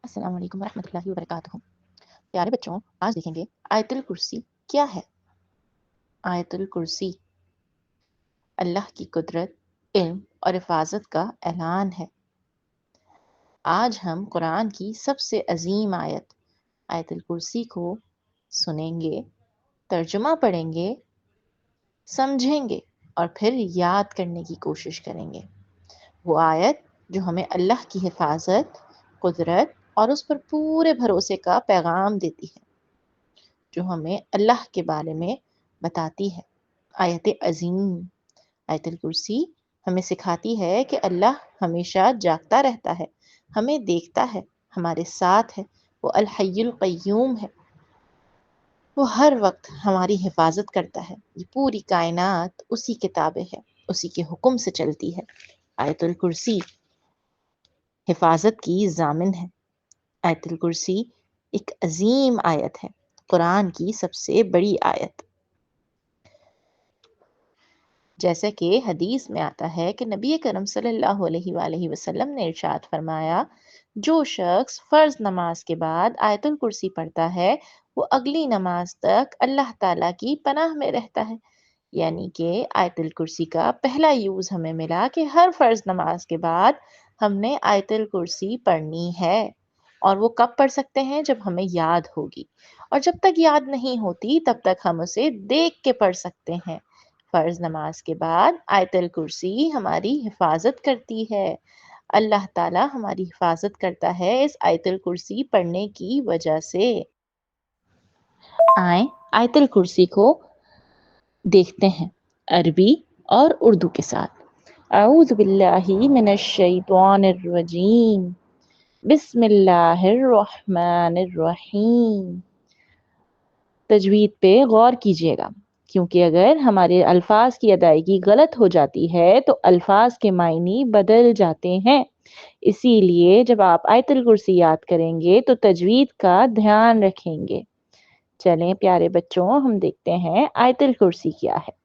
السلام علیکم ورحمۃ اللہ وبرکاتہ۔ پیارے بچوں، آج دیکھیں گے آیت الکرسی کیا ہے۔ آیت الکرسی اللہ کی قدرت، علم اور حفاظت کا اعلان ہے۔ آج ہم قرآن کی سب سے عظیم آیت آیت الکرسی کو سنیں گے، ترجمہ پڑھیں گے، سمجھیں گے اور پھر یاد کرنے کی کوشش کریں گے۔ وہ آیت جو ہمیں اللہ کی حفاظت، قدرت اور اس پر پورے بھروسے کا پیغام دیتی ہے، جو ہمیں اللہ کے بارے میں بتاتی ہے۔ آیت عظیم آیت الکرسی ہمیں سکھاتی ہے کہ اللہ ہمیشہ جاگتا رہتا ہے، ہمیں دیکھتا ہے، ہمارے ساتھ ہے، وہ الحی القیوم ہے، وہ ہر وقت ہماری حفاظت کرتا ہے۔ یہ پوری کائنات اسی کے تابع ہے، اسی کے حکم سے چلتی ہے۔ آیت الکرسی حفاظت کی ضامن ہے۔ آیت الکرسی ایک عظیم آیت ہے، قرآن کی سب سے بڑی آیت۔ جیسا کہ حدیث میں آتا ہے کہ نبی کرم صلی اللہ علیہ وآلہ وسلم نے ارشاد فرمایا، جو شخص فرض نماز کے بعد آیت الکرسی پڑھتا ہے وہ اگلی نماز تک اللہ تعالیٰ کی پناہ میں رہتا ہے۔ یعنی کہ آیت الکرسی کا پہلا یوز ہمیں ملا کہ ہر فرض نماز کے بعد ہم نے آیت الکرسی پڑھنی ہے، اور وہ کب پڑھ سکتے ہیں؟ جب ہمیں یاد ہوگی، اور جب تک یاد نہیں ہوتی تب تک ہم اسے دیکھ کے پڑھ سکتے ہیں۔ فرض نماز کے بعد آیت الکرسی ہماری حفاظت کرتی ہے۔ اللہ تعالی ہماری حفاظت کرتا ہے اس آیت الکرسی پڑھنے کی وجہ سے۔ آئیں آیت الکرسی کو دیکھتے ہیں عربی اور اردو کے ساتھ۔ اعوذ باللہ من الشیطان الرجیم، بسم اللہ الرحمن الرحیم۔ تجوید پہ غور کیجیے گا، کیونکہ اگر ہمارے الفاظ کی ادائیگی غلط ہو جاتی ہے تو الفاظ کے معنی بدل جاتے ہیں۔ اسی لیے جب آپ آیت الکرسی یاد کریں گے تو تجوید کا دھیان رکھیں گے۔ چلیں پیارے بچوں، ہم دیکھتے ہیں آیت الکرسی کیا ہے۔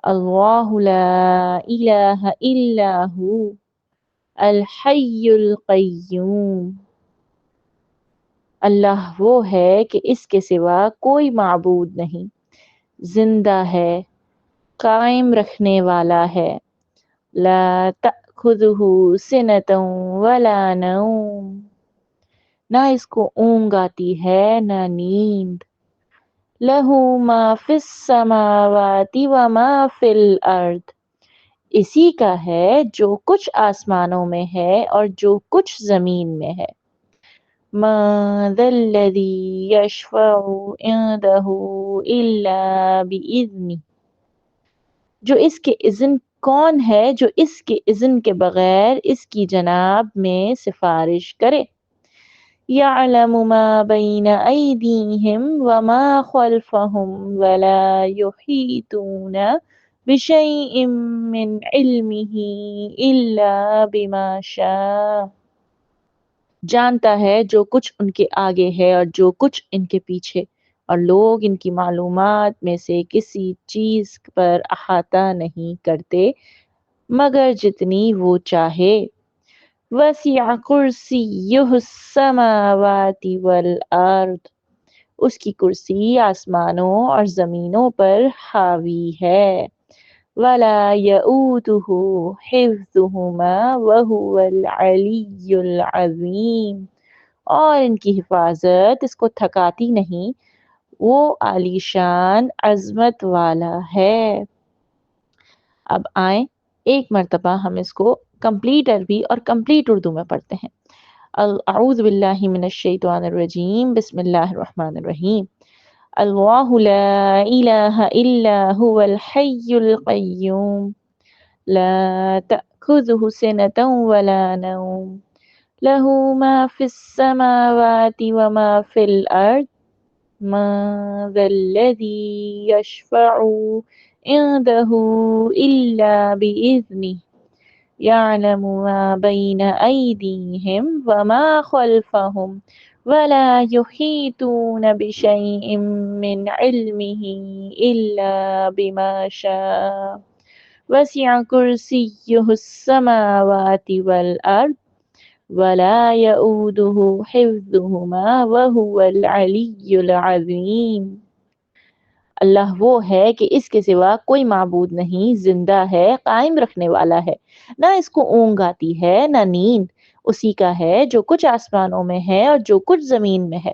اللہ لا الہ الا ہو الحی القیوم۔ اللہ وہ ہے کہ اس کے سوا کوئی معبود نہیں، زندہ ہے، قائم رکھنے والا ہے۔ لا تأخذہ سنۃ ولا نوم، نہ اس کو اونگ آتی ہے نہ نیند۔ لہ ما فی السماوات وما فی الارض، اسی کا ہے جو کچھ آسمانوں میں ہے اور جو کچھ زمین میں ہے۔ ما ذا الذی یشفع عندہ الا بإذنہ، جو اس کے اذن کون ہے جو اس کے اذن کے بغیر اس کی جناب میں سفارش کرے۔ یعلم ما بین ایدیہم وما خلفہم ولا یحیطون بشیء من علمہ الا بما شاء، جانتا ہے جو کچھ ان کے آگے ہے اور جو کچھ ان کے پیچھے، اور لوگ ان کی معلومات میں سے کسی چیز پر احاطہ نہیں کرتے مگر جتنی وہ چاہے۔ وسع کرسیہ السماوات والارض، اس کی کرسی آسمانوں اور زمینوں پر حاوی ہے۔ ولا یؤودہ حفظہما وہو العلی العظیم، اور ان کی حفاظت اس کو تھکاتی نہیں، وہ عالی شان عظمت والا ہے۔ اب آئیں ایک مرتبہ ہم اس کو کمپلیٹ عربی اور کمپلیٹ اردو میں پڑھتے ہیں۔ اعوذ باللہ من الشیطان الرجیم، بسم اللہ الرحمن الرحیم۔ اللہ لا الہ الا هو الحی القیوم، لا تأخذہ سنۃ ولا نوم، لہ ما فی السماوات وما فی الارض، ما ذا الذی یشفع عنده إلا بإذنه، يعلم ما بين أيديهم وما خلفهم ولا يحيطون بشيء من علمه إلا بما شاء، وسع كرسيه السماوات والأرض ولا يؤوده حفظهما وهو العلی العظیم۔ اللہ وہ ہے کہ اس کے سوا کوئی معبود نہیں، زندہ ہے، قائم رکھنے والا ہے، نہ اس کو اونگ آتی ہے نہ نیند، اسی کا ہے جو کچھ آسمانوں میں ہے اور جو کچھ زمین میں ہے۔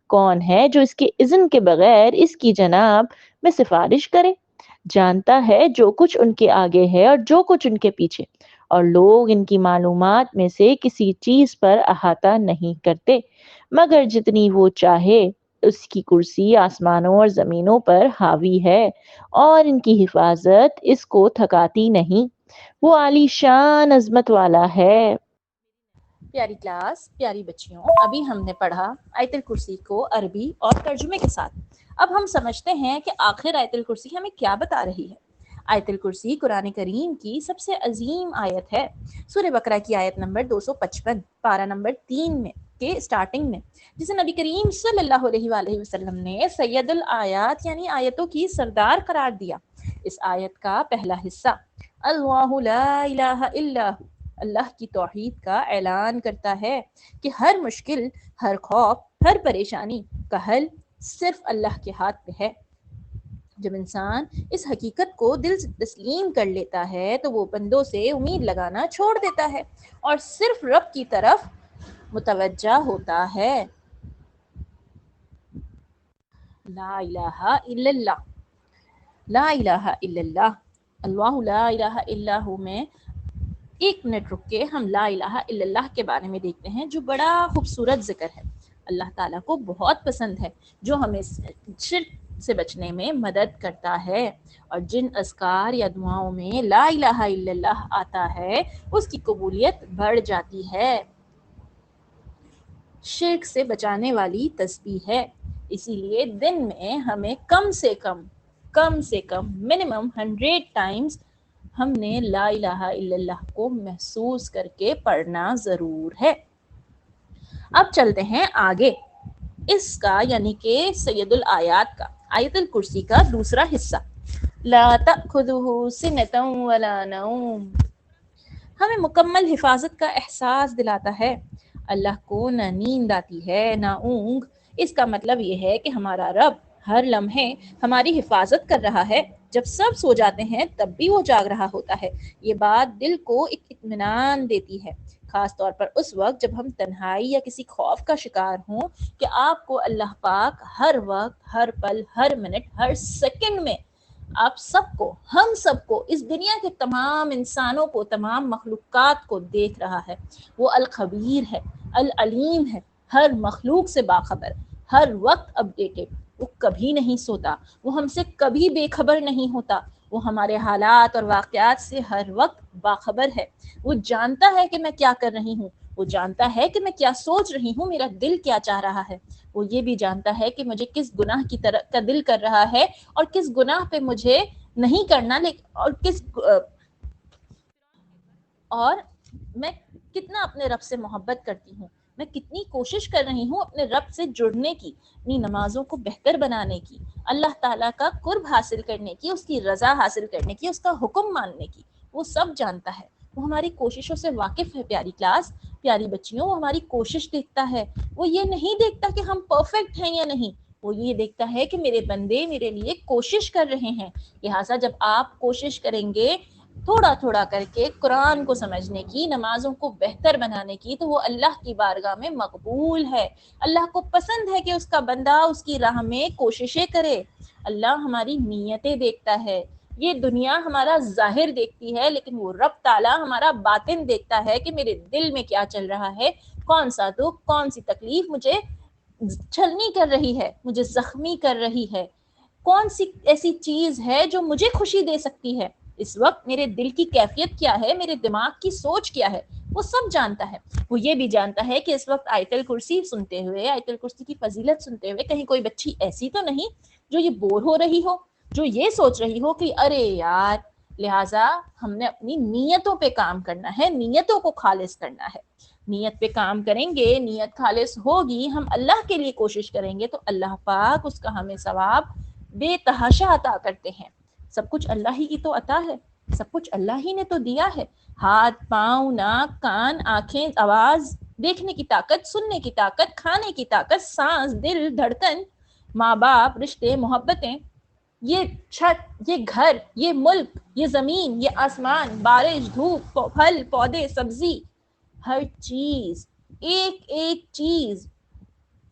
کون ہے جو اس کے اذن کے بغیر اس کی جناب میں سفارش کرے؟ جانتا ہے جو کچھ ان کے آگے ہے اور جو کچھ ان کے پیچھے، اور لوگ ان کی معلومات میں سے کسی چیز پر احاطہ نہیں کرتے مگر جتنی وہ چاہے۔ اس کی کرسی آسمانوں اور زمینوں پر حاوی ہے اور ان کی حفاظت اس کو تھکاتی نہیں، وہ عالی شان عظمت والا ہے۔ پیاری کلاس، پیاری بچیوں، ابھی ہم نے پڑھا آیت الکرسی کو عربی اور ترجمے کے ساتھ۔ اب ہم سمجھتے ہیں کہ آخر آیت الکرسی ہمیں کیا بتا رہی ہے۔ آیت الکرسی قرآن کریم کی سب سے عظیم آیت ہے۔ سورہ بقرہ کی آیت نمبر 255 پارہ نمبر 3 میں کے سٹارٹنگ میں، جسے نبی کریم صلی اللہ علیہ وآلہ وسلم نے سید الآیات یعنی آیتوں کی سردار قرار دیا۔ اس آیت کا پہلا حصہ اللہ لا الہ الا ہو، اللہ کی توحید کا اعلان کرتا ہے کہ ہر مشکل، ہر خوف، ہر پریشانی کا حل صرف اللہ کے ہاتھ پہ ہے۔ جب انسان اس حقیقت کو دل سے تسلیم کر لیتا ہے تو وہ بندوں سے امید لگانا چھوڑ دیتا ہے اور صرف رب کی طرف متوجہ ہوتا ہے۔ لا الہ الا اللہ، لا الہ الا اللہ، اللہ لا الہ الا ہو میں 1 منٹ رک کے ہم لا الہ الا اللہ کے بارے میں دیکھتے ہیں، جو بڑا خوبصورت ذکر ہے۔ اللہ تعالیٰ کو بہت پسند ہے، جو ہمیں شرک سے بچنے میں مدد کرتا ہے، اور جن اذکار یا دعاؤں میں لا الہ الا اللہ آتا ہے اس کی قبولیت بڑھ جاتی ہے۔ شرک سے بچانے والی تسبیح ہے، اسی لیے دن میں ہمیں کم سے کم منیمم 100 ٹائمز ہم نے لا الہ الا اللہ کو محسوس کر کے پڑھنا ضرور ہے۔ اب چلتے ہیں آگے، اس کا یعنی کہ سید الآیات کا، آیت الکرسی کا دوسرا حصہ لا تأخذہ سنۃ ولا نوم، ہمیں مکمل حفاظت کا احساس دلاتا ہے۔ اللہ کو نہ نیند آتی ہے نہ اونگ، اس کا مطلب یہ ہے کہ ہمارا رب ہر لمحے ہماری حفاظت کر رہا ہے۔ جب سب سو جاتے ہیں تب بھی وہ جاگ رہا ہوتا ہے۔ یہ بات دل کو ایک اطمینان دیتی ہے، خاص طور پر اس وقت جب ہم تنہائی یا کسی خوف کا شکار ہوں، کہ آپ کو اللہ پاک ہر وقت، ہر پل، ہر منٹ، ہر سیکنڈ میں آپ سب کو، ہم سب کو، اس دنیا کے تمام انسانوں کو، تمام مخلوقات کو دیکھ رہا ہے۔ وہ الخبیر ہے، العلیم ہے، ہر مخلوق سے باخبر، ہر وقت اپڈیٹڈ، وہ کبھی نہیں سوتا، وہ ہم سے کبھی بے خبر نہیں ہوتا، وہ ہمارے حالات اور واقعات سے ہر وقت باخبر ہے۔ وہ جانتا ہے کہ میں کیا کر رہی ہوں، وہ جانتا ہے کہ میں کیا سوچ رہی ہوں، میرا دل کیا چاہ رہا ہے۔ وہ یہ بھی جانتا ہے کہ مجھے کس گناہ کی طرف کا دل کر رہا ہے اور کس گناہ پہ مجھے نہیں کرنا، اور میں کتنا اپنے رب سے محبت کرتی ہوں، میں کتنی کوشش کر رہی ہوں اپنے رب سے جڑنے کی، اپنی نمازوں کو بہتر بنانے کی، اللہ تعالیٰ کا قرب حاصل کرنے کی، اس کی رضا حاصل کرنے کی، اس کا حکم ماننے کی۔ وہ سب جانتا ہے، وہ ہماری کوششوں سے واقف ہے۔ پیاری کلاس، پیاری بچیوں، وہ ہماری کوشش دیکھتا ہے، وہ یہ نہیں دیکھتا کہ ہم پرفیکٹ ہیں یا نہیں، وہ یہ دیکھتا ہے کہ میرے بندے میرے لیے کوشش کر رہے ہیں۔ لہٰذا جب آپ کوشش کریں گے تھوڑا تھوڑا کر کے قرآن کو سمجھنے کی، نمازوں کو بہتر بنانے کی، تو وہ اللہ کی بارگاہ میں مقبول ہے۔ اللہ کو پسند ہے کہ اس کا بندہ اس کی راہ میں کوششیں کرے۔ اللہ ہماری نیتیں دیکھتا ہے، یہ دنیا ہمارا ظاہر دیکھتی ہے، لیکن وہ رب تعالیٰ ہمارا باطن دیکھتا ہے کہ میرے دل میں کیا چل رہا ہے، کون سا دکھ، کون سی تکلیف مجھے چھلنی کر رہی ہے، مجھے زخمی کر رہی ہے، کون سی ایسی چیز ہے جو مجھے خوشی دے سکتی ہے، اس وقت میرے دل کی کیفیت کیا ہے، میرے دماغ کی سوچ کیا ہے، وہ سب جانتا ہے۔ وہ یہ بھی جانتا ہے کہ اس وقت آیت الکرسی سنتے ہوئے، آیت الکرسی کی فضیلت سنتے ہوئے، کہیں کوئی بچی ایسی تو نہیں جو یہ بور ہو رہی ہو، جو یہ سوچ رہی ہو کہ ارے یار، لہٰذا ہم نے اپنی نیتوں پہ کام کرنا ہے، نیتوں کو خالص کرنا ہے۔ نیت پہ کام کریں گے، نیت خالص ہوگی، ہم اللہ کے لیے کوشش کریں گے تو اللہ پاک اس کا ہمیں ثواب بے تحاشا عطا کرتے ہیں۔ سب کچھ اللہ ہی کی تو عطا ہے، سب کچھ اللہ ہی نے تو دیا ہے۔ ہاتھ، پاؤں، ناک، کان، آنکھیں، آواز، دیکھنے کی طاقت، سننے کی طاقت، کھانے کی طاقت، سانس، دل، دھڑکن، ماں باپ، رشتے، محبتیں، یہ چھت، یہ گھر، یہ ملک، یہ زمین، یہ آسمان، بارش، دھوپ، پھل، پودے، سبزی، ہر چیز، ایک ایک چیز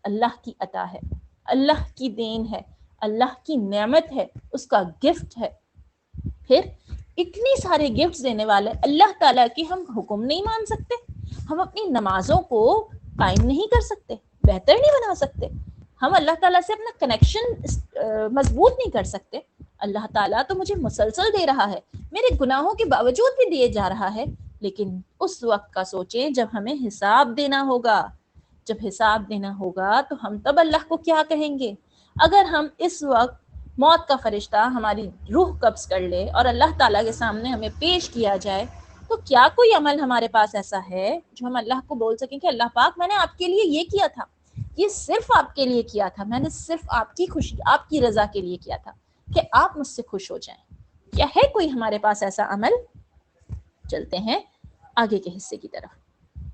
اللہ کی عطا ہے، اللہ کی دین ہے، اللہ کی نعمت ہے، اس کا گفٹ ہے۔ پھر اتنی سارے گفٹس دینے والے اللہ تعالیٰ کی ہم حکم نہیں مان سکتے؟ ہم اپنی نمازوں کو قائم نہیں کر سکتے، بہتر نہیں بنا سکتے؟ ہم اللہ تعالیٰ سے اپنا کنیکشن مضبوط نہیں کر سکتے؟ اللہ تعالیٰ تو مجھے مسلسل دے رہا ہے، میرے گناہوں کے باوجود بھی دیے جا رہا ہے، لیکن اس وقت کا سوچیں جب ہمیں حساب دینا ہوگا۔ جب حساب دینا ہوگا تو ہم تب اللہ کو کیا کہیں گے؟ اگر ہم اس وقت موت کا فرشتہ ہماری روح قبض کر لے اور اللہ تعالیٰ کے سامنے ہمیں پیش کیا جائے، تو کیا کوئی عمل ہمارے پاس ایسا ہے جو ہم اللہ کو بول سکیں کہ اللہ پاک میں نے آپ کے لیے یہ کیا تھا، یہ صرف آپ کے لیے کیا تھا، میں نے صرف آپ کی خوشی، آپ کی رضا کے لیے کیا تھا کہ آپ مجھ سے خوش ہو جائیں؟ کیا ہے کوئی ہمارے پاس ایسا عمل؟ چلتے ہیں آگے کے حصے کی طرف۔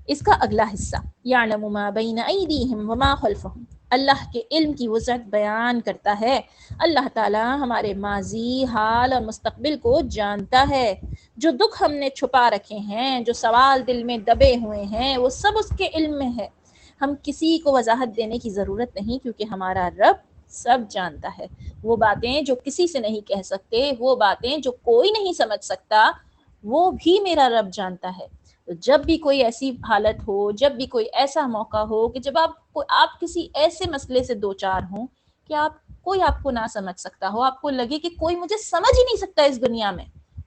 اس کا اگلا حصہ یعلم ما بین ایدیہم وما خلفہم، اللہ کے علم کی وسعت بیان کرتا ہے۔ اللہ تعالیٰ ہمارے ماضی، حال اور مستقبل کو جانتا ہے۔ جو دکھ ہم نے چھپا رکھے ہیں، جو سوال دل میں دبے ہوئے ہیں، وہ سب اس کے علم میں ہے۔ ہم کسی کو وضاحت دینے کی ضرورت نہیں، کیونکہ ہمارا رب سب جانتا ہے۔ وہ باتیں جو کسی سے نہیں کہہ سکتے، وہ باتیں جو کوئی نہیں سمجھ سکتا، وہ بھی میرا رب جانتا ہے۔ جب بھی کوئی ایسی حالت ہو، جب بھی کوئی ایسا موقع ہو کہ جب آپ کسی ایسے مسئلے سے دوچار ہوں کہ کوئی آپ کو نہ سمجھ سکتا ہو، آپ کو لگے کہ کوئی مجھے سمجھ ہی نہیں سکتا اس دنیا میں،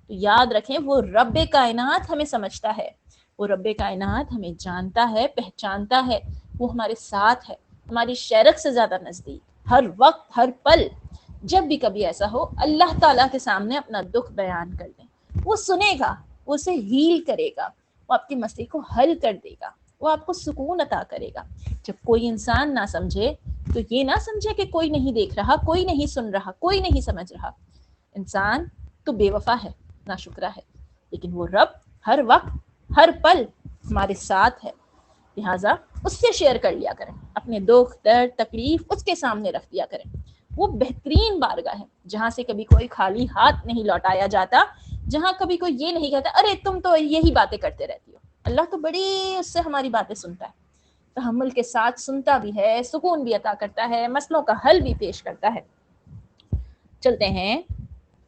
تو یاد رکھیں وہ رب کائنات ہمیں سمجھتا ہے، وہ رب کائنات ہمیں جانتا ہے، پہچانتا ہے، وہ ہمارے ساتھ ہے، ہماری شیرک سے زیادہ نزدیک، ہر وقت، ہر پل۔ جب بھی کبھی ایسا ہو، اللہ تعالیٰ کے سامنے اپنا دکھ بیان کر دیں، وہ سنے گا، وہ اسے ہیل کرے گا، وہ آپ کے مسئلے کو حل کر دے گا، وہ آپ کو سکون عطا کرے گا۔ جب کوئی انسان نہ سمجھے تو یہ نہ سمجھے کہ کوئی نہیں دیکھ رہا، کوئی نہیں سن رہا، کوئی نہیں سمجھ رہا۔ انسان تو بے وفا ہے، ناشکرا ہے، لیکن وہ رب ہر وقت، ہر پل ہمارے ساتھ ہے، لہٰذا اس سے شیئر کر لیا کریں، اپنے دکھ، درد، تکلیف اس کے سامنے رکھ دیا کریں۔ وہ بہترین بارگاہ ہے جہاں سے کبھی کوئی خالی ہاتھ نہیں لوٹایا جاتا، جہاں کبھی کوئی یہ نہیں کہتا ارے تم تو یہی باتیں کرتے رہتی ہو۔ اللہ تو بڑی اس سے ہماری باتیں سنتا ہے، تحمل کے ساتھ سنتا بھی ہے، سکون بھی عطا کرتا ہے، مسئلوں کا حل بھی پیش کرتا ہے۔ چلتے ہیں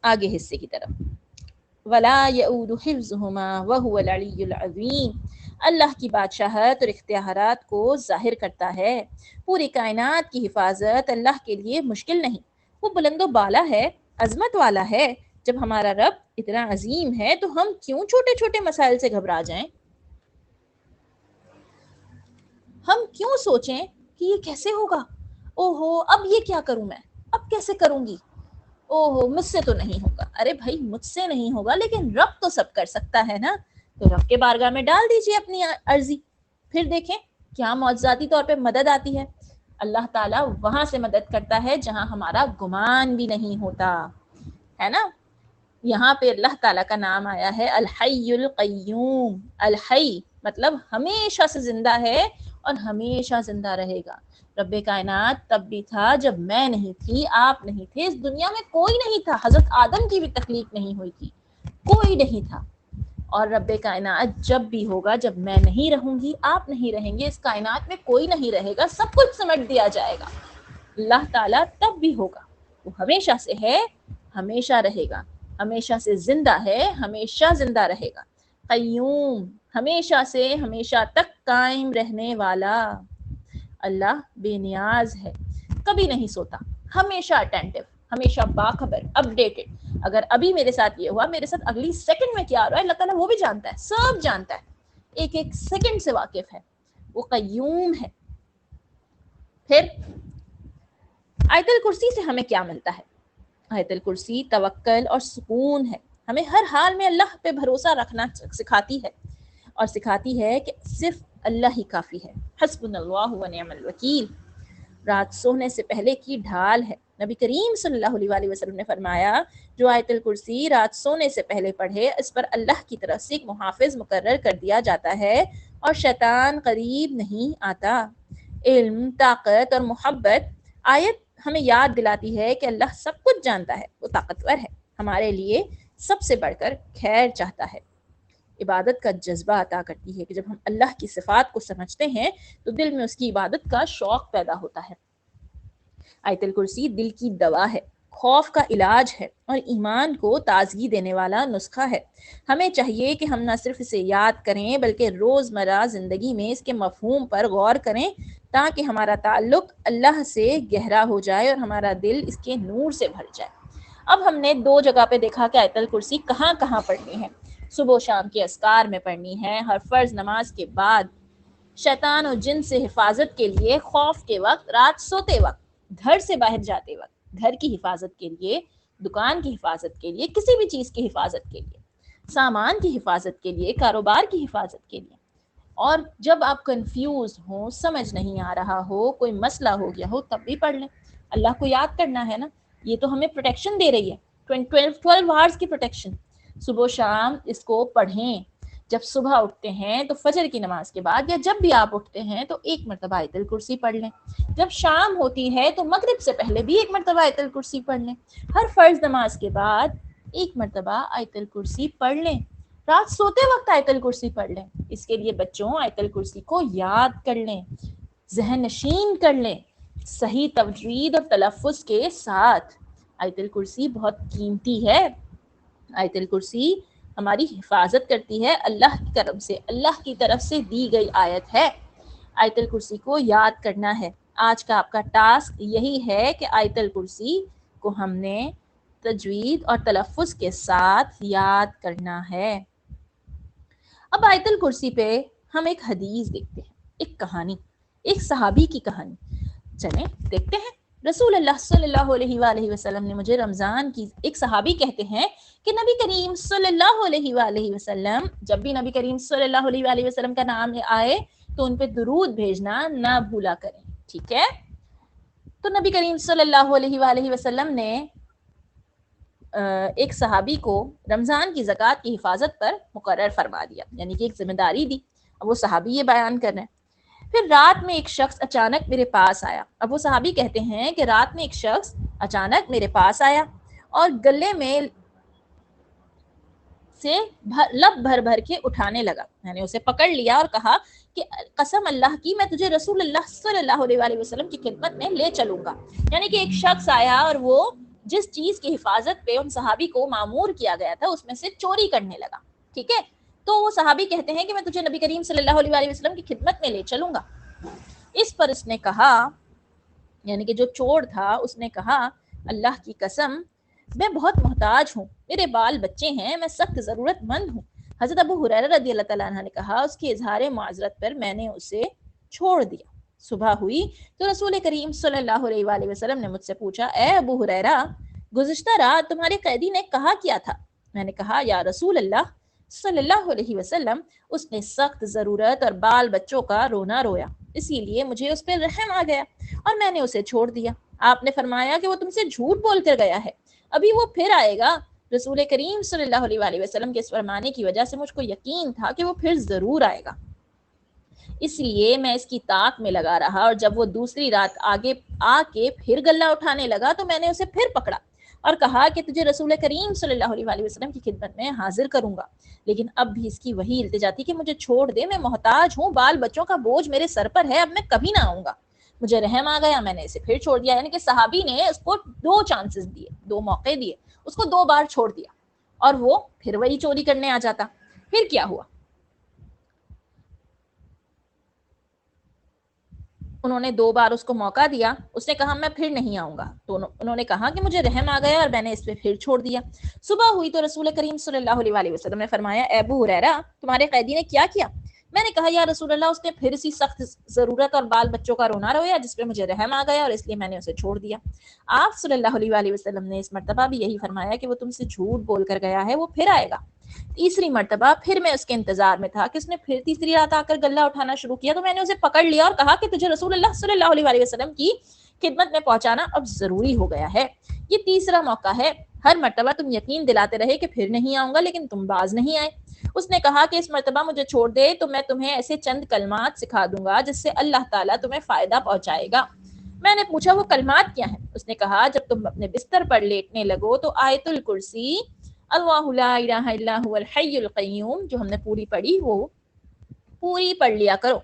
آگے حصے کی طرف۔ وَلَا يَئُودُ حِفْظُهُمَا وَهُوَ الْعَلِيُّ الْعَظِيمُ، اللہ کی بادشاہت اور اختیارات کو ظاہر کرتا ہے۔ پوری کائنات کی حفاظت اللہ کے لیے مشکل نہیں، وہ بلند و بالا ہے، عظمت والا ہے۔ جب ہمارا رب اتنا عظیم ہے تو ہم کیوں چھوٹے چھوٹے مسائل سے گھبرا جائیں؟ ہم کیوں سوچیں کہ یہ کیسے ہوگا، اوہو اب یہ کیا کروں، میں اب کیسے کروں گی، اوہو مجھ سے تو نہیں ہوگا۔ ارے بھائی مجھ سے نہیں ہوگا لیکن رب تو سب کر سکتا ہے نا، تو رب کے بارگاہ میں ڈال دیجیے اپنی عرضی، پھر دیکھیں کیا معجزاتی طور پہ مدد آتی ہے۔ اللہ تعالیٰ وہاں سے مدد کرتا ہے جہاں ہمارا گمان بھی نہیں ہوتا، ہے نا۔ یہاں پہ اللہ تعالیٰ کا نام آیا ہے الحی القیوم۔ الحی مطلب ہمیشہ سے زندہ ہے اور ہمیشہ زندہ رہے گا۔ رب کائنات تب بھی تھا جب میں نہیں تھی، آپ نہیں تھے، اس دنیا میں کوئی نہیں تھا، حضرت آدم کی بھی تخلیق نہیں ہوئی تھی، کوئی نہیں تھا۔ اور رب کائنات جب بھی ہوگا، جب میں نہیں رہوں گی، آپ نہیں رہیں گے، اس کائنات میں کوئی نہیں رہے گا، سب کچھ سمٹ دیا جائے گا۔ اللہ تعالیٰ تب بھی ہوگا، وہ ہمیشہ سے ہے، ہمیشہ رہے گا، ہمیشہ سے زندہ ہے، ہمیشہ زندہ رہے گا۔ قیوم ہمیشہ سے ہمیشہ تک قائم رہنے والا۔ اللہ بے نیاز ہے، کبھی نہیں سوتا، ہمیشہ اٹینٹو، ہمیشہ باخبر، اپڈیٹڈ۔ اگر ابھی میرے ساتھ یہ ہوا، میرے ساتھ اگلی سیکنڈ میں کیا ہو رہا ہے، اللہ تعالیٰ وہ بھی جانتا ہے، سب جانتا ہے، ایک ایک سیکنڈ سے واقف ہے، وہ قیوم ہے۔ پھر آیت الکرسی سے ہمیں کیا ملتا ہے؟ آیت الکرسی توکل اور سکون ہے، ہمیں ہر حال میں اللہ پہ بھروسہ رکھنا سکھاتی ہے، اور سکھاتی ہے کہ صرف اللہ ہی کافی ہے۔ حسبنا اللہ و نعم الوکیل، رات سونے سے پہلے کی ڈھال ہے۔ نبی کریم صلی اللہ علیہ وسلم نے فرمایا جو آیت الکرسی رات سونے سے پہلے پڑھے، اس پر اللہ کی طرف سے ایک محافظ مقرر کر دیا جاتا ہے، اور شیطان قریب نہیں آتا۔ علم، طاقت اور محبت۔ آیت ہمیں یاد دلاتی ہے کہ اللہ سب کچھ جانتا ہے، وہ طاقتور ہے، ہمارے لیے سب سے بڑھ کر خیر چاہتا ہے۔ عبادت کا جذبہ عطا کرتی ہے کہ جب ہم اللہ کی صفات کو سمجھتے ہیں تو دل میں اس کی عبادت کا شوق پیدا ہوتا ہے۔ آیت الکرسی دل کی دوا ہے، خوف کا علاج ہے اور ایمان کو تازگی دینے والا نسخہ ہے۔ ہمیں چاہیے کہ ہم نہ صرف اسے یاد کریں بلکہ روزمرہ زندگی میں اس کے مفہوم پر غور کریں تاکہ ہمارا تعلق اللہ سے گہرا ہو جائے اور ہمارا دل اس کے نور سے بھر جائے۔ اب ہم نے 2 جگہ پہ دیکھا کہ آیت الکرسی کہاں کہاں پڑھنی ہے۔ صبح و شام کے اذکار میں پڑھنی ہے، ہر فرض نماز کے بعد، شیطان و جن سے حفاظت کے لیے خوف کے وقت، رات سوتے وقت، گھر سے باہر جاتے وقت، گھر کی حفاظت کے لیے، دکان کی حفاظت کے لیے، کسی بھی چیز کی حفاظت کے لیے، سامان کی حفاظت کے لیے، کاروبار کی حفاظت کے لیے۔ اور جب آپ کنفیوز ہوں، سمجھ نہیں آ رہا ہو، کوئی مسئلہ ہو گیا ہو، تب بھی پڑھ لیں۔ اللہ کو یاد کرنا ہے نا، یہ تو ہمیں پروٹیکشن دے رہی ہے، 12 آورز کی پروٹیکشن۔ صبح و شام اس کو پڑھیں۔ جب صبح اٹھتے ہیں تو فجر کی نماز کے بعد یا جب بھی آپ اٹھتے ہیں تو 1 مرتبہ آیت الکرسی پڑھ لیں۔ جب شام ہوتی ہے تو مغرب سے پہلے بھی 1 مرتبہ آیت الکرسی پڑھ لیں۔ ہر فرض نماز کے بعد 1 مرتبہ آیت الکرسی پڑھ لیں۔ رات سوتے وقت آیت الکرسی پڑھ لیں۔ اس کے لیے بچوں آیت الکرسی کو یاد کر لیں، ذہن نشین کر لیں، صحیح تجوید اور تلفظ کے ساتھ۔ آیت الکرسی بہت قیمتی ہے۔ آیت الکرسی ہماری حفاظت کرتی ہے اللہ کی طرف سے دی گئی آیت ہے۔ آیت الکرسی کو یاد کرنا ہے۔ آج کا آپ کا ٹاسک یہی ہے کہ آیت الکرسی کو ہم نے تجوید اور تلفظ کے ساتھ یاد کرنا ہے۔ اب آیت الکرسی پہ ہم ایک حدیث دیکھتے ہیں، ایک کہانی، ایک صحابی کی کہانی۔ چلیں دیکھتے ہیں۔ رسول اللہ صلی اللہ علیہ وآلہ وسلم نے مجھے رمضان کی، ایک صحابی کہتے ہیں کہ نبی کریم صلی اللہ علیہ وآلہ وسلم، جب بھی نبی کریم صلی اللہ علیہ وآلہ وسلم کا نام آئے تو ان پہ درود بھیجنا نہ بھولا کریں، ٹھیک ہے؟ تو نبی کریم صلی اللہ علیہ وآلہ وسلم نے ایک صحابی کو رمضان کی زکوٰۃ کی حفاظت پر مقرر فرما دیا، یعنی کہ ایک ذمہ داری دی۔ اب وہ صحابی یہ بیان کر رہے ہیں، پھر رات میں ایک شخص اچانک میرے پاس آیا۔ اب وہ صحابی کہتے ہیں کہ رات میں ایک شخص اچانک میرے پاس آیا اور گلے میں سے لب بھر بھر کے اٹھانے لگا۔ میں نے اسے پکڑ لیا اور کہا کہ قسم اللہ کی میں تجھے رسول اللہ صلی اللہ علیہ وآلہ وسلم کی خدمت میں لے چلوں گا۔ یعنی کہ ایک شخص آیا اور وہ جس چیز کی حفاظت پہ ان صحابی کو مامور کیا گیا تھا اس میں سے چوری کرنے لگا، ٹھیک ہے؟ تو وہ صحابی کہتے ہیں کہ میں تجھے نبی کریم صلی اللہ علیہ وآلہ وسلم کی خدمت میں لے چلوں گا۔ اس پر اس نے کہا، یعنی کہ جو چور تھا، اس نے کہا اللہ کی قسم میں بہت محتاج ہوں، میرے بال بچے ہیں، میں سخت ضرورت مند ہوں۔ حضرت ابو ہریرہ رضی اللہ تعالیٰ عنہ نے کہا اس کی اظہار معذرت پر میں نے اسے چھوڑ دیا۔ صبح ہوئی تو رسول کریم صلی اللہ علیہ وآلہ وسلم نے مجھ سے پوچھا، اے ابو ہریرہ گزشتہ رات تمہارے قیدی نے کہا کیا تھا؟ میں نے کہا یا رسول اللہ صلی اللہ علیہ وسلم اس نے سخت ضرورت اور بال بچوں کا رونا رویا، اسی لیے مجھے اس پہ رحم آ گیا اور میں نے اسے چھوڑ دیا۔ آپ نے فرمایا کہ وہ تم سے جھوٹ بول کر گیا ہے، ابھی وہ پھر آئے گا۔ رسول کریم صلی اللہ علیہ وآلہ وسلم کے اس فرمانے کی وجہ سے مجھ کو یقین تھا کہ وہ پھر ضرور آئے گا، اس لیے میں اس کی طاق میں لگا رہا، اور جب وہ دوسری رات آگے آ کے پھر گلہ اٹھانے لگا تو میں نے اسے پھر پکڑا اور کہا کہ تجھے رسول کریم صلی اللہ علیہ وآلہ وسلم کی خدمت میں حاضر کروں گا، لیکن اب بھی اس کی وہی التجا تھی کہ مجھے چھوڑ دے، میں محتاج ہوں، بال بچوں کا بوجھ میرے سر پر ہے، اب میں کبھی نہ آؤں گا۔ مجھے رحم آ گیا، میں نے اسے پھر چھوڑ دیا۔ یعنی کہ صحابی نے اس کو 2 چانسز دیے، 2 موقع دیے، اس کو 2 بار چھوڑ دیا اور وہ پھر وہی چوری کرنے آ جاتا۔ پھر کیا ہوا؟ انہوں نے 2 بار اس کو موقع دیا، اس نے کہا میں پھر نہیں آؤں گا، تو انہوں نے کہا کہ مجھے رحم آ گیا اور میں نے اس پہ پھر چھوڑ دیا۔ صبح ہوئی تو رسول کریم صلی اللہ علیہ وآلہ وسلم نے فرمایا، اے ابو ہریرہ تمہارے قیدی نے کیا کیا؟ میں نے کہا یا رسول اللہ اس نے پھر اسی سخت ضرورت اور بال بچوں کا رونا رویا جس پہ مجھے رحم آ گیا اور اس لیے میں نے اسے چھوڑ دیا۔ آپ صلی اللہ علیہ وآلہ وسلم نے اس مرتبہ بھی یہی فرمایا کہ وہ تم سے جھوٹ بول کر گیا ہے، وہ پھر آئے گا۔ تیسری مرتبہ پھر میں اس کے انتظار میں تھا کہ اس نے پھر تیسری رات آ کر گلہ اٹھانا شروع کیا، تو میں نے اسے پکڑ لیا اور کہا کہ تجھے رسول اللہ صلی اللہ علیہ وآلہ وسلم کی خدمت میں پہنچانا اب ضروری ہو گیا ہے۔ یہ تیسرا موقع ہے ہر مرتبہ تم یقین دلاتے رہے کہ پھر نہیں آؤں گا، لیکن تم باز نہیں آئے۔ اس نے کہا کہ اس مرتبہ مجھے چھوڑ دے تو میں تمہیں ایسے چند کلمات سکھا دوں گا جس سے اللہ تعالیٰ تمہیں فائدہ پہنچائے گا۔ میں نے پوچھا وہ کلمات کیا ہیں؟ اس نے کہا جب تم اپنے بستر پر لیٹنے لگو تو آیت الکرسی، اللہ لا الہ الا هو الحی القیوم، جو ہم نے پوری پڑھی، وہ پوری پڑھ لیا کرو۔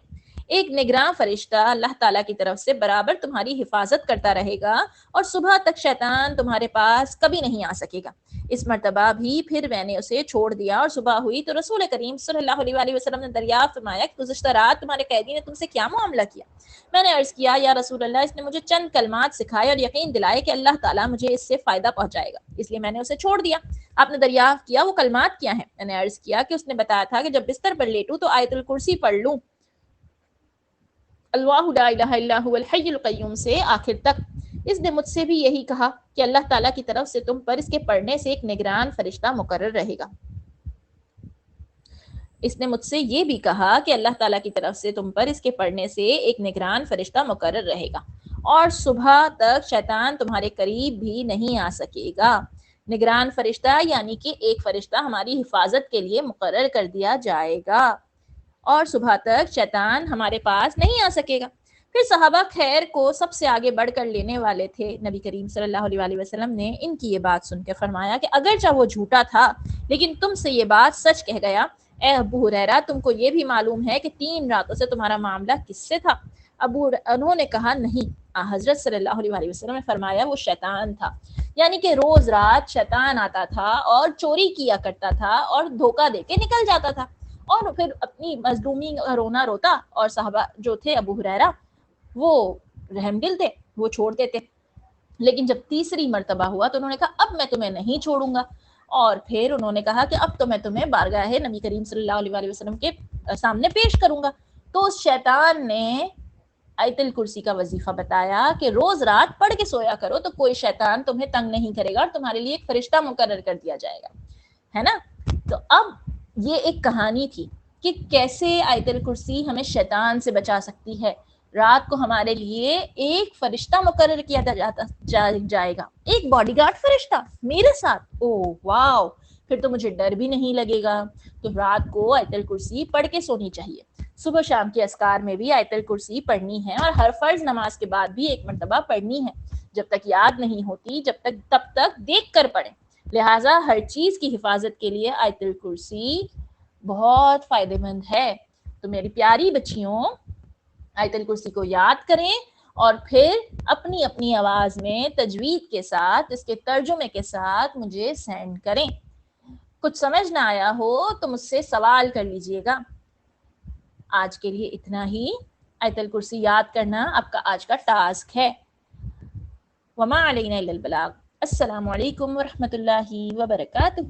ایک نگراں فرشتہ اللہ تعالیٰ کی طرف سے برابر تمہاری حفاظت کرتا رہے گا اور صبح تک شیطان تمہارے پاس کبھی نہیں آ سکے گا۔ اس مرتبہ بھی پھر میں نے اسے چھوڑ دیا اور صبح ہوئی تو رسول کریم صلی اللہ علیہ وآلہ وسلم نے دریافت فرمایا کہ گزشتہ رات تمہارے قیدی نے تم سے کیا معاملہ کیا؟ میں نے عرض کیا یا رسول اللہ، اس نے مجھے چند کلمات سکھائے اور یقین دلائے کہ اللہ تعالیٰ مجھے اس سے فائدہ پہنچائے گا، اس لیے میں نے اسے چھوڑ دیا۔ آپ نے دریافت کیا وہ کلمات کیا ہیں؟ میں نے عرض کیا کہ اس نے بتایا تھا کہ جب بستر پر لیٹوں تو آیت الکرسی پڑھ لوں، اللہ لا الہ الا هو الحی القیوم سے آخر تک۔ اس نے مجھ سے بھی یہی کہا کہ اللہ تعالیٰ کی طرف سے تم پر اس کے پڑھنے سے ایک نگران فرشتہ مقرر رہے گا۔ اس نے مجھ سے یہ بھی کہا کہ اللہ تعالیٰ کی طرف سے تم پر اس کے پڑھنے سے ایک نگران فرشتہ مقرر رہے گا اور صبح تک شیطان تمہارے قریب بھی نہیں آ سکے گا۔ نگران فرشتہ یعنی کہ ایک فرشتہ ہماری حفاظت کے لیے مقرر کر دیا جائے گا اور صبح تک شیطان ہمارے پاس نہیں آ سکے گا۔ پھر صحابہ خیر کو سب سے آگے بڑھ کر لینے والے تھے نبی کریم صلی اللہ علیہ وآلہ وسلم نے ان کی یہ بات سن کے فرمایا کہ اگرچہ وہ جھوٹا تھا لیکن تم سے یہ بات سچ کہہ گیا۔ اے ابو ہریرہ، تم کو یہ بھی معلوم ہے کہ 3 راتوں سے تمہارا معاملہ کس سے تھا؟ انہوں نے کہا نہیں۔ حضرت صلی اللہ علیہ وآلہ وسلم نے فرمایا وہ شیطان تھا، یعنی کہ روز رات شیطان آتا تھا اور چوری کیا کرتا تھا اور دھوکہ دے کے نکل جاتا تھا اور پھر اپنی مظلومی کا رونا روتا، اور صحابہ جو تھے ابو ہریرہ وہ رحم دل تھے، وہ چھوڑ دیتے۔ لیکن جب تیسری مرتبہ ہوا تو انہوں نے کہا اب میں تمہیں نہیں چھوڑوں گا، اور پھر انہوں نے کہا کہ اب تو میں تمہیں بارگاہ نبی کریم صلی اللہ علیہ وآلہ وسلم کے سامنے پیش کروں گا۔ تو اس شیطان نے آیت الکرسی کا وظیفہ بتایا کہ روز رات پڑھ کے سویا کرو تو کوئی شیطان تمہیں تنگ نہیں کرے گا اور تمہارے لیے ایک فرشتہ مقرر کر دیا جائے گا، ہے نا۔ تو اب یہ ایک کہانی تھی کہ کیسے آیت الکرسی ہمیں شیطان سے بچا سکتی ہے۔ رات کو ہمارے لیے ایک فرشتہ مقرر کیا جائے گا، ایک باڈی گارڈ فرشتہ میرے ساتھ، او واو، پھر تو مجھے ڈر بھی نہیں لگے گا۔ تو رات کو آیت الکرسی پڑھ کے سونی چاہیے۔ صبح شام کے اذکار میں بھی آیت الکرسی پڑھنی ہے اور ہر فرض نماز کے بعد بھی ایک مرتبہ پڑھنی ہے۔ جب تک یاد نہیں ہوتی تب تک دیکھ کر پڑھیں۔ لہٰذا ہر چیز کی حفاظت کے لیے آیت الکرسی بہت فائدہ مند ہے۔ تو میری پیاری بچیوں، آیت الکرسی کو یاد کریں اور پھر اپنی اپنی آواز میں تجوید کے ساتھ اس کے ترجمے کے ساتھ مجھے سینڈ کریں۔ کچھ سمجھ نہ آیا ہو تو مجھ سے سوال کر لیجئے گا۔ آج کے لیے اتنا ہی۔ آیت الکرسی یاد کرنا آپ کا آج کا ٹاسک ہے۔ وما علینا الا البلاغ۔ السلام علیکم ورحمۃ اللہ وبرکاتہ۔